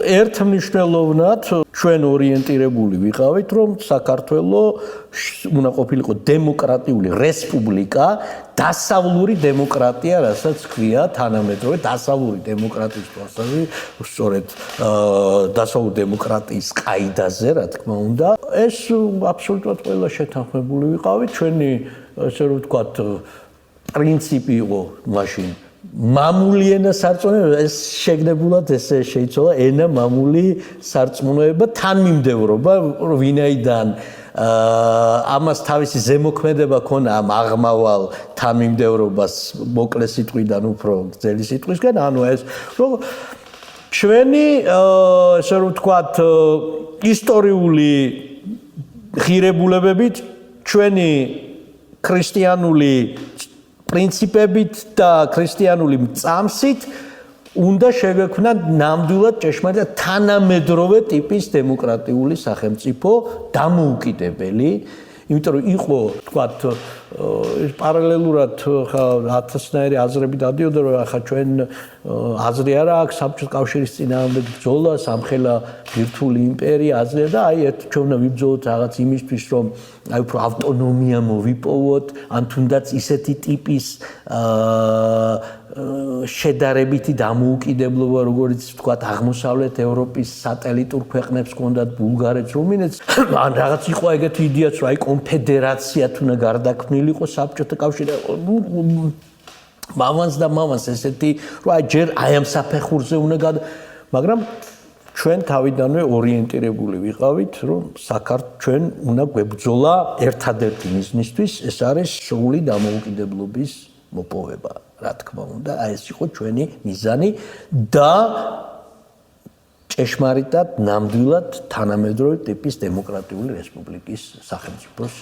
ერთმნიშვნელოვნად ჩვენ ორიენტირებული ვიყავით, რომ საქართველოს უნდა ყოფილიყო დემოკრატიული რესპუბლიკა, დასავლური დემოკრატია, რასაც ქვია თანამედროვე დასავლური დემოკრატიის თვალსაზრისით, სწორედ დასავლური დემოკრატიის ყაიდაზე, რა თქმა უნდა. ეს აბსოლუტურად ყველა შეთანხმებული ვიყავით, ჩვენი ასე რომ ვთქვათ, პრინციპი იყო მაშინ მამული ენა სარწმუნოება, ეს შეგნებულად ესე შეიცვალა ენა მამული სარწმუნოება თანმიმდევრობა, ვინაიდან ამას თავისი ზემოქმედება ქონა ამ აღმავალ თანმიმდევრობას მოკლე სიტყვიდან უფრო გრძელი სიტყვისგან, ანუ ეს რომ ჩვენი ესე რომ ვთქვათ ისტორიული ღირებულებებით, ჩვენი ქრისტიანული პრინციპებით და ქრისტიანული წამსით უნდა შეგექმნათ ნამდვილად ჭეშმარიტ თანამედროვე ტიპის დემოკრატიული სახელმწიფო დამოუკიდებელი, იმიტომ რომ იყო თქვათ პარალელურად ხა 1000-ნაირი აზრები დადიოდა რომ ხა ჩვენ აზრი არა აქვს საბჭოთა კავშირის წინააღმდეგ ბრძოლა, სამხელა ბირთვული იმპერია აზრია და აი ერთ ჩვენ უნდა ვიბრძოლოთ რაღაც იმისთვის რომ აი უფრო ავტონომია მოვიპოვოთ, ან თუნდაც ისეთი ტიპის შედარებითი დამოუკიდებლობა, როგორც ვთქვათ, აღმოსავლეთ ევროპის სატელიტურ ქვეყნებს ჰქონდათ ბულგარეთს, რუმინეთს, ან რაღაც იყო ეგეთი იდეაც, რომ აი კონფედერაცია თუნდა გარდაქმნილიყო საბჭოთა კავშირი. მამანს და მამანს ესეთი, რომ აი ჯერ აი ამ საფეხურზე უნდა მაგრამ ჩვენ თავიდანვე ორიენტირებული ვიყავით, რომ ჩვენ უნდა გვებრძოლა ერთადერთი მიზნისთვის, ეს არის სრული დამოუკიდებლობის მოპოვება, რა თქმა უნდა, აი ეს იყო ჩვენი მიზანი და ჭეშმარიტად, ნამდვილად თანამედროვე ტიპის დემოკრატიული რესპუბლიკის სახელმწიფოს